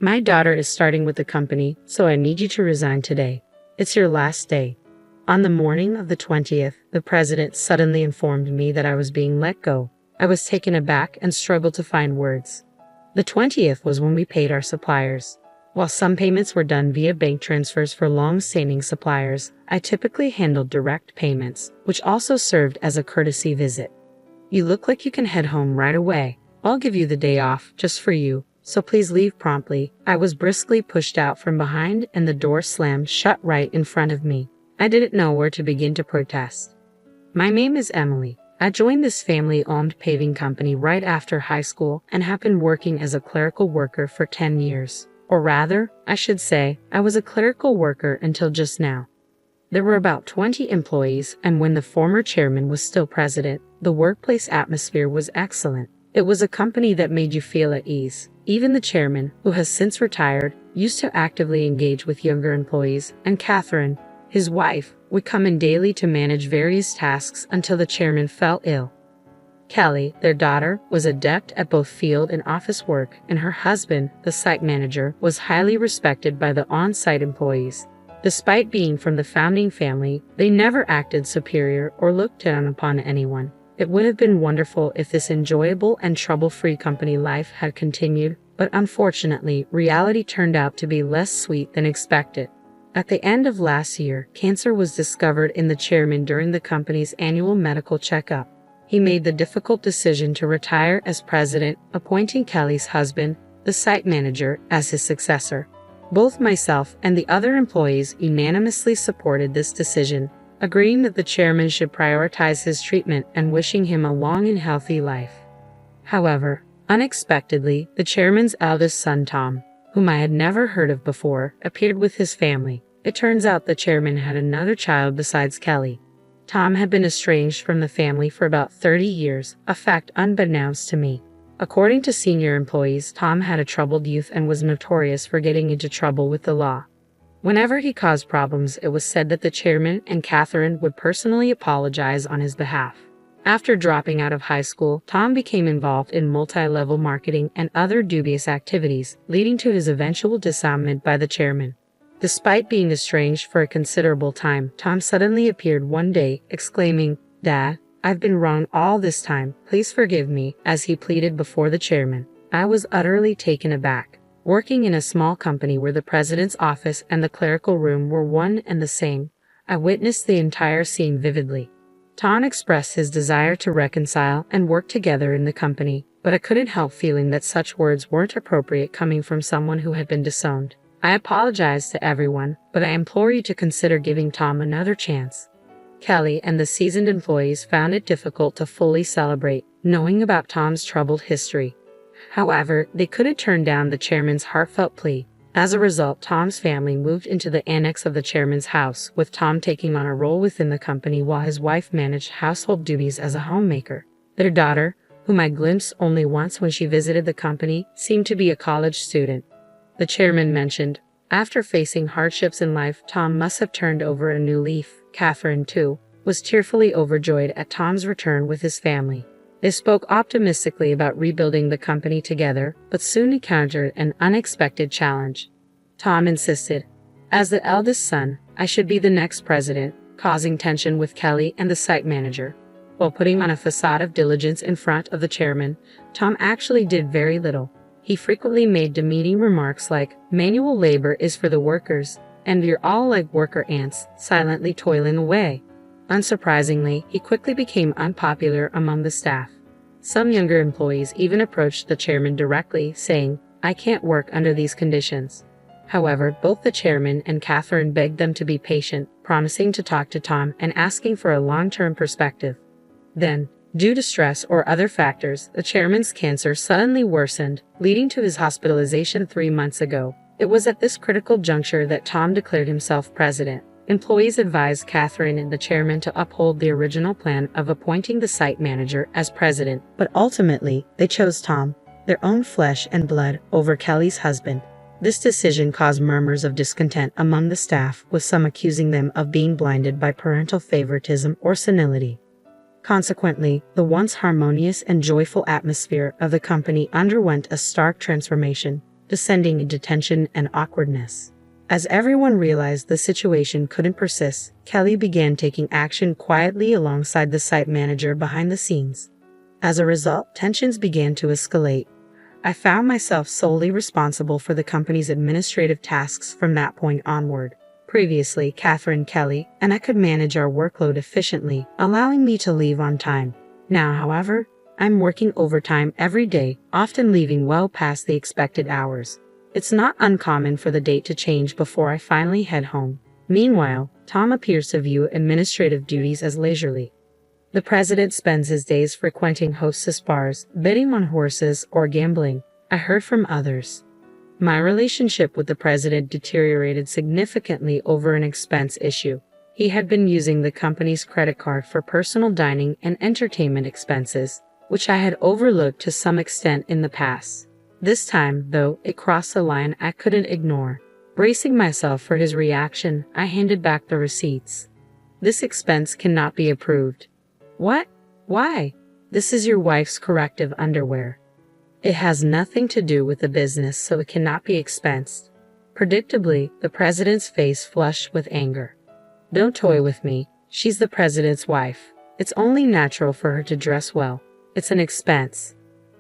My daughter is starting with the company, so I need you to resign today. It's your last day." On the morning of the 20th, the president suddenly informed me that I was being let go. I was taken aback and struggled to find words. The 20th was when we paid our suppliers. While some payments were done via bank transfers for long-standing suppliers, I typically handled direct payments, which also served as a courtesy visit. "You look like you can head home right away. I'll give you the day off, just for you, so please leave promptly." I was briskly pushed out from behind and the door slammed shut right in front of me. I didn't know where to begin to protest. "My name is Emily. I joined this family-owned paving company right after high school and have been working as a clerical worker for 10 years. Or rather, I should say, I was a clerical worker until just now. There were about 20 employees, and when the former chairman was still president, the workplace atmosphere was excellent. It was a company that made you feel at ease. Even the chairman, who has since retired, used to actively engage with younger employees, and Catherine, his wife, would come in daily to manage various tasks until the chairman fell ill. Kelly, their daughter, was adept at both field and office work, and her husband, the site manager, was highly respected by the on-site employees. Despite being from the founding family, they never acted superior or looked down upon anyone. It would have been wonderful if this enjoyable and trouble-free company life had continued, but unfortunately, reality turned out to be less sweet than expected. At the end of last year, cancer was discovered in the chairman during the company's annual medical checkup. He made the difficult decision to retire as president, appointing Kelly's husband, the site manager, as his successor. Both myself and the other employees unanimously supported this decision, agreeing that the chairman should prioritize his treatment and wishing him a long and healthy life. However, unexpectedly, the chairman's eldest son, Tom, whom I had never heard of before, appeared with his family. It turns out the chairman had another child besides Kelly. Tom had been estranged from the family for about 30 years, a fact unbeknownst to me. According to senior employees, Tom had a troubled youth and was notorious for getting into trouble with the law. Whenever he caused problems, it was said that the chairman and Catherine would personally apologize on his behalf. After dropping out of high school, Tom became involved in multi-level marketing and other dubious activities, leading to his eventual disarmament by the chairman. Despite being estranged for a considerable time, Tom suddenly appeared one day, exclaiming, "Dad, I've been wrong all this time. Please forgive me," as he pleaded before the chairman. I was utterly taken aback. Working in a small company where the president's office and the clerical room were one and the same, I witnessed the entire scene vividly. Tom expressed his desire to reconcile and work together in the company, but I couldn't help feeling that such words weren't appropriate coming from someone who had been disowned. I apologized to everyone, but I implore you to consider giving Tom another chance. Kelly and the seasoned employees found it difficult to fully celebrate, knowing about Tom's troubled history. However, they couldn't turn down the chairman's heartfelt plea. As a result, Tom's family moved into the annex of the chairman's house, with Tom taking on a role within the company while his wife managed household duties as a homemaker. Their daughter, whom I glimpsed only once when she visited the company, seemed to be a college student. The chairman mentioned, after facing hardships in life, Tom must have turned over a new leaf. Catherine, too, was tearfully overjoyed at Tom's return with his family. They spoke optimistically about rebuilding the company together, but soon encountered an unexpected challenge. Tom insisted, as the eldest son, I should be the next president, causing tension with Kelly and the site manager. While putting on a facade of diligence in front of the chairman, Tom actually did very little. He frequently made demeaning remarks like, "Manual labor is for the workers, and you're all like worker ants, silently toiling away." Unsurprisingly, he quickly became unpopular among the staff. Some younger employees even approached the chairman directly, saying, "I can't work under these conditions." However, both the chairman and Catherine begged them to be patient, promising to talk to Tom and asking for a long-term perspective. Then, due to stress or other factors, the chairman's cancer suddenly worsened, leading to his hospitalization 3 months ago. It was at this critical juncture that Tom declared himself president. Employees advised Catherine and the chairman to uphold the original plan of appointing the site manager as president, but ultimately, they chose Tom, their own flesh and blood, over Kelly's husband. This decision caused murmurs of discontent among the staff, with some accusing them of being blinded by parental favoritism or senility. Consequently, the once harmonious and joyful atmosphere of the company underwent a stark transformation. descending into tension and awkwardness. As everyone realized the situation couldn't persist, Kelly began taking action quietly alongside the site manager behind the scenes. As a result, tensions began to escalate. I found myself solely responsible for the company's administrative tasks from that point onward. Previously, Catherine Kelly and I could manage our workload efficiently, allowing me to leave on time. Now, however, I'm working overtime every day, often leaving well past the expected hours. It's not uncommon for the date to change before I finally head home. Meanwhile, Tom appears to view administrative duties as leisurely. The president spends his days frequenting hostess bars, betting on horses, or gambling, I heard from others. My relationship with the president deteriorated significantly over an expense issue. He had been using the company's credit card for personal dining and entertainment expenses, which I had overlooked to some extent in the past. This time, though, it crossed a line I couldn't ignore. Bracing myself for his reaction, I handed back the receipts. This expense cannot be approved. What? Why? This is your wife's corrective underwear. It has nothing to do with the business, so it cannot be expensed. Predictably, the president's face flushed with anger. Don't toy with me. She's the president's wife. It's only natural for her to dress well. It's an expense.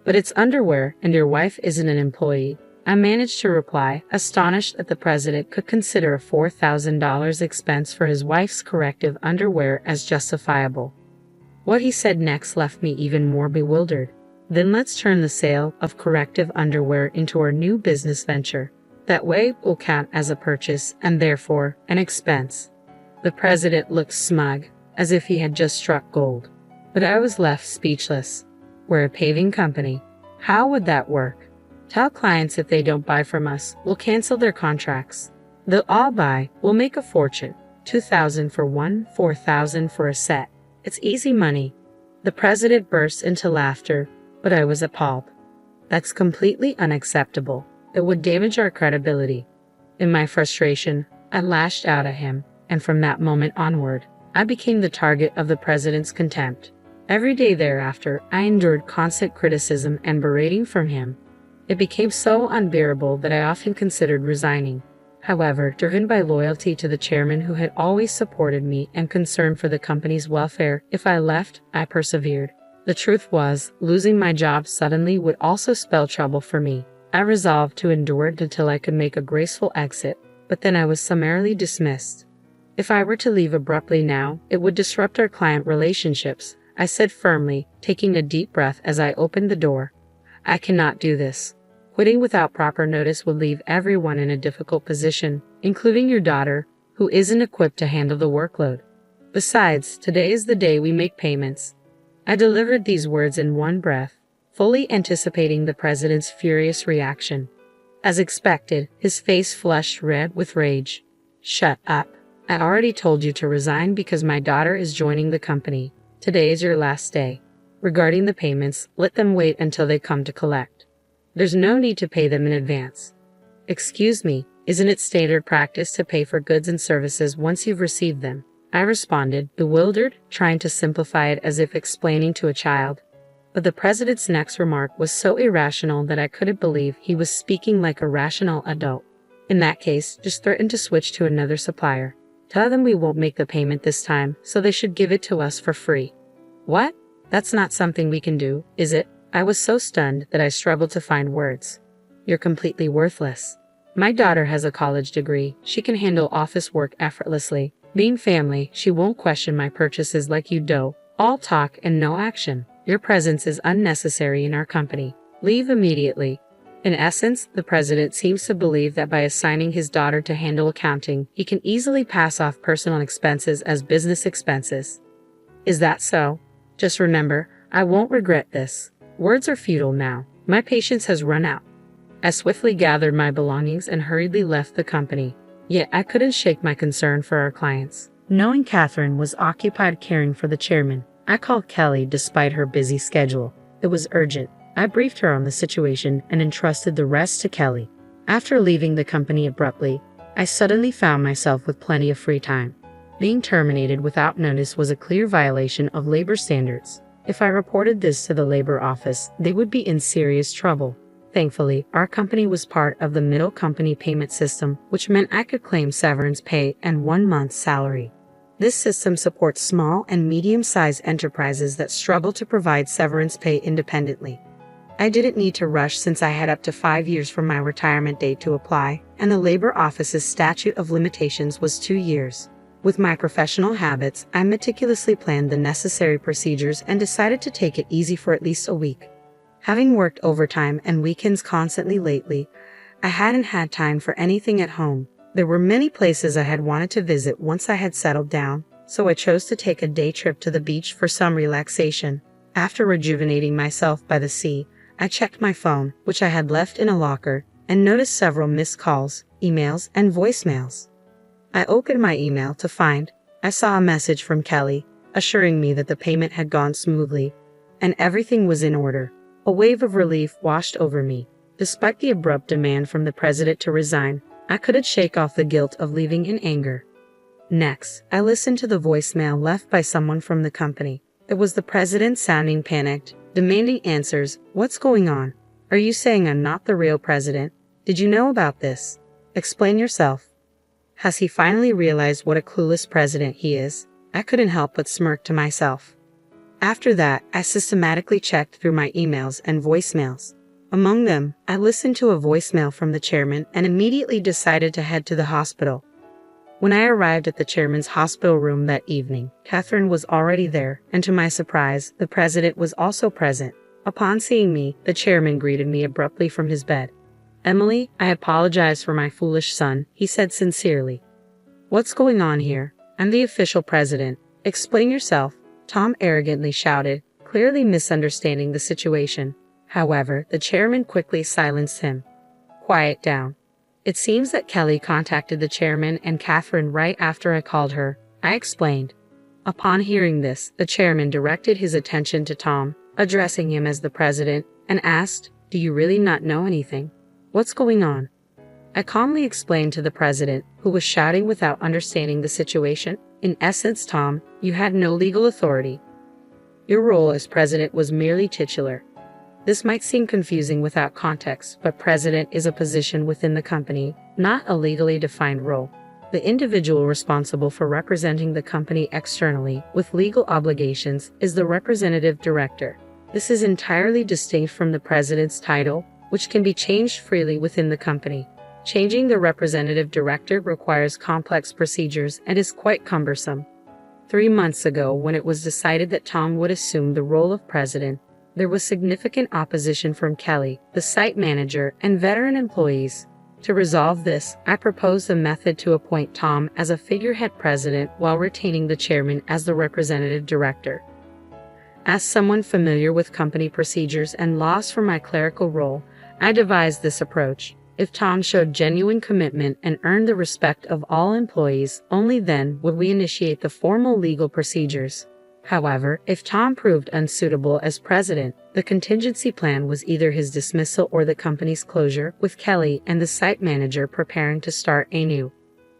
But it's underwear, and your wife isn't an employee. I managed to reply, astonished that the president could consider a $4,000 expense for his wife's corrective underwear as justifiable. What he said next left me even more bewildered. Then let's turn the sale of corrective underwear into our new business venture. That way it will count as a purchase and therefore an expense. The president looked smug, as if he had just struck gold. But I was left speechless. We're a paving company. How would that work? Tell clients if they don't buy from us, we'll cancel their contracts. They'll all buy, we'll make a fortune. $2,000 for one, $4,000 for a set. It's easy money. The president burst into laughter, but I was appalled. That's completely unacceptable. It would damage our credibility. In my frustration, I lashed out at him, and from that moment onward, I became the target of the president's contempt. Every day thereafter, I endured constant criticism and berating from him. It became so unbearable that I often considered resigning. However, driven by loyalty to the chairman who had always supported me and concern for the company's welfare, if I left, I persevered. The truth was, losing my job suddenly would also spell trouble for me. I resolved to endure it until I could make a graceful exit, but then I was summarily dismissed. If I were to leave abruptly now, it would disrupt our client relationships, I said firmly, taking a deep breath as I opened the door. I cannot do this. Quitting without proper notice would leave everyone in a difficult position, including your daughter, who isn't equipped to handle the workload. Besides, today is the day we make payments. I delivered these words in one breath, fully anticipating the president's furious reaction. As expected, his face flushed red with rage. Shut up. I already told you to resign because my daughter is joining the company. Today is your last day. Regarding the payments, let them wait until they come to collect. There's no need to pay them in advance. Excuse me, isn't it standard practice to pay for goods and services once you've received them? I responded, bewildered, trying to simplify it as if explaining to a child. But the president's next remark was so irrational that I couldn't believe he was speaking like a rational adult. In that case, just threaten to switch to another supplier. Tell them we won't make the payment this time, so they should give it to us for free. What? That's not something we can do, is it? I was so stunned that I struggled to find words. You're completely worthless. My daughter has a college degree. She can handle office work effortlessly. Being family, she won't question my purchases like you do. All talk and no action. Your presence is unnecessary in our company. Leave immediately. In essence, the president seems to believe that by assigning his daughter to handle accounting, he can easily pass off personal expenses as business expenses. Is that so? Just remember, I won't regret this. Words are futile now. My patience has run out. I swiftly gathered my belongings and hurriedly left the company. Yet I couldn't shake my concern for our clients. Knowing Catherine was occupied caring for the chairman, I called Kelly despite her busy schedule. It was urgent. I briefed her on the situation and entrusted the rest to Kelly. After leaving the company abruptly, I suddenly found myself with plenty of free time. Being terminated without notice was a clear violation of labor standards. If I reported this to the labor office, they would be in serious trouble. Thankfully, our company was part of the middle company payment system, which meant I could claim severance pay and 1 month's salary. This system supports small and medium-sized enterprises that struggle to provide severance pay independently. I didn't need to rush since I had up to 5 years from my retirement date to apply, and the Labor Office's statute of limitations was 2 years. With my professional habits, I meticulously planned the necessary procedures and decided to take it easy for at least a week. Having worked overtime and weekends constantly lately, I hadn't had time for anything at home. There were many places I had wanted to visit once I had settled down, so I chose to take a day trip to the beach for some relaxation. After rejuvenating myself by the sea, I checked my phone, which I had left in a locker, and noticed several missed calls, emails, and voicemails. I opened my email to find I saw a message from Kelly, assuring me that the payment had gone smoothly, and everything was in order. A wave of relief washed over me. Despite the abrupt demand from the president to resign, I couldn't shake off the guilt of leaving in anger. Next, I listened to the voicemail left by someone from the company. It was the president sounding panicked, demanding answers. What's going on? Are you saying I'm not the real president? Did you know about this? Explain yourself. Has he finally realized what a clueless president he is? I couldn't help but smirk to myself. After that, I systematically checked through my emails and voicemails. Among them, I listened to a voicemail from the chairman and immediately decided to head to the hospital. When I arrived at the chairman's hospital room that evening, Catherine was already there, and to my surprise, the president was also present. Upon seeing me, the chairman greeted me abruptly from his bed. "Emily, I apologize for my foolish son," he said sincerely. "What's going on here? I'm the official president. Explain yourself," Tom arrogantly shouted, clearly misunderstanding the situation. However, the chairman quickly silenced him. "Quiet down. It seems that Kelly contacted the chairman and Catherine right after I called her," I explained. Upon hearing this, the chairman directed his attention to Tom, addressing him as the president, and asked, "Do you really not know anything? What's going on?" I calmly explained to the president, who was shouting without understanding the situation. "In essence, Tom, you had no legal authority. Your role as president was merely titular. This might seem confusing without context, but president is a position within the company, not a legally defined role. The individual responsible for representing the company externally with legal obligations is the representative director. This is entirely distinct from the president's title, which can be changed freely within the company. Changing the representative director requires complex procedures and is quite cumbersome. 3 months ago, when it was decided that Tom would assume the role of president, there was significant opposition from Kelly, the site manager, and veteran employees. To resolve this, I proposed a method to appoint Tom as a figurehead president while retaining the chairman as the representative director. As someone familiar with company procedures and laws for my clerical role, I devised this approach. If Tom showed genuine commitment and earned the respect of all employees, only then would we initiate the formal legal procedures. However, if Tom proved unsuitable as president, the contingency plan was either his dismissal or the company's closure, with Kelly and the site manager preparing to start anew.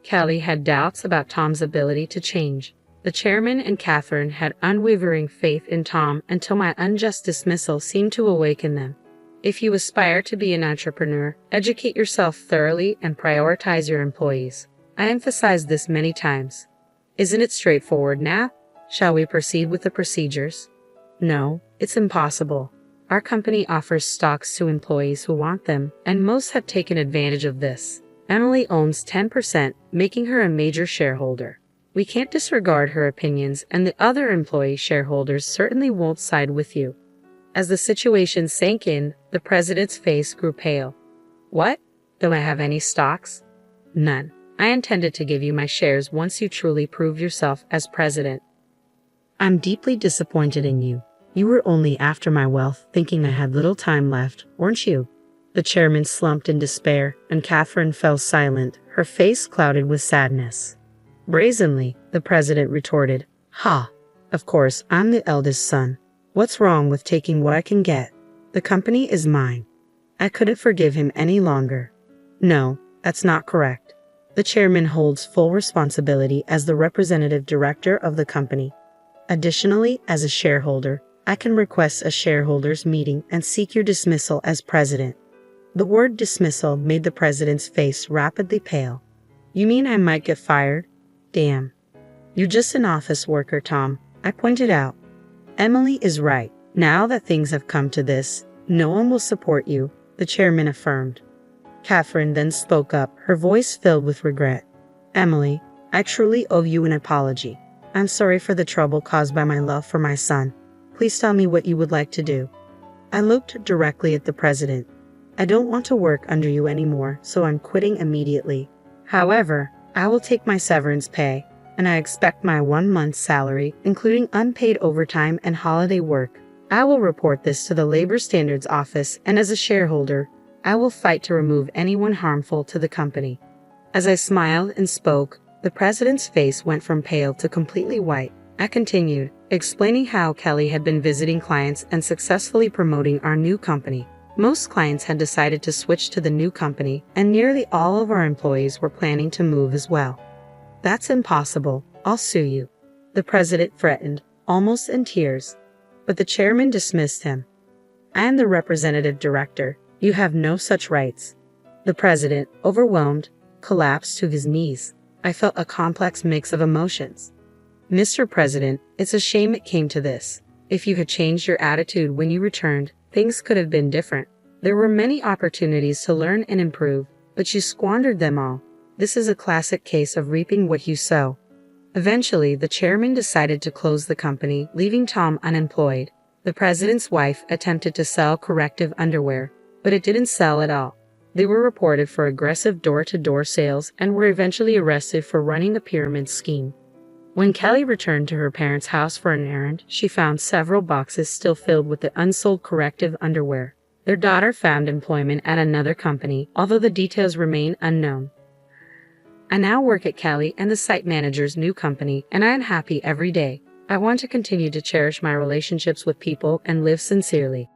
Kelly had doubts about Tom's ability to change. The chairman and Catherine had unwavering faith in Tom until my unjust dismissal seemed to awaken them. If you aspire to be an entrepreneur, educate yourself thoroughly and prioritize your employees. I emphasized this many times. Isn't it straightforward now? Shall we proceed with the procedures? No, it's impossible. Our company offers stocks to employees who want them, and most have taken advantage of this. Emily owns 10%, making her a major shareholder. We can't disregard her opinions, and the other employee shareholders certainly won't side with you. As the situation sank in, the president's face grew pale. What? Do I have any stocks? None. I intended to give you my shares once you truly prove yourself as president. I'm deeply disappointed in you. You were only after my wealth, thinking I had little time left, weren't you? The chairman slumped in despair, and Catherine fell silent, her face clouded with sadness. Brazenly, the president retorted, "Ha! Of course, I'm the eldest son. What's wrong with taking what I can get? The company is mine." I couldn't forgive him any longer. No, that's not correct. The chairman holds full responsibility as the representative director of the company. Additionally, as a shareholder, I can request a shareholders meeting and seek your dismissal as president. The word dismissal made the president's face rapidly pale. You mean I might get fired? Damn. You're just an office worker, Tom, I pointed out. Emily is right. Now that things have come to this, no one will support you, the chairman affirmed. Catherine then spoke up, her voice filled with regret. Emily, I truly owe you an apology. I'm sorry for the trouble caused by my love for my son. Please tell me what you would like to do. I looked directly at the president. I don't want to work under you anymore, so I'm quitting immediately. However, I will take my severance pay, and I expect my 1 month's salary, including unpaid overtime and holiday work. I will report this to the Labor Standards Office, and as a shareholder, I will fight to remove anyone harmful to the company. As I smiled and spoke, the president's face went from pale to completely white. I continued, explaining how Kelly had been visiting clients and successfully promoting our new company. Most clients had decided to switch to the new company, and nearly all of our employees were planning to move as well. That's impossible. I'll sue you, the president threatened, almost in tears. But the chairman dismissed him. I am the representative director. You have no such rights. The president, overwhelmed, collapsed to his knees. I felt a complex mix of emotions. Mr. President, it's a shame it came to this. If you had changed your attitude when you returned, things could have been different. There were many opportunities to learn and improve, but you squandered them all. This is a classic case of reaping what you sow. Eventually, the chairman decided to close the company, leaving Tom unemployed. The president's wife attempted to sell corrective underwear, but it didn't sell at all. They were reported for aggressive door-to-door sales and were eventually arrested for running a pyramid scheme. When Kelly returned to her parents' house for an errand, she found several boxes still filled with the unsold corrective underwear. Their daughter found employment at another company, although the details remain unknown. I now work at Kelly and the site manager's new company, and I am happy every day. I want to continue to cherish my relationships with people and live sincerely.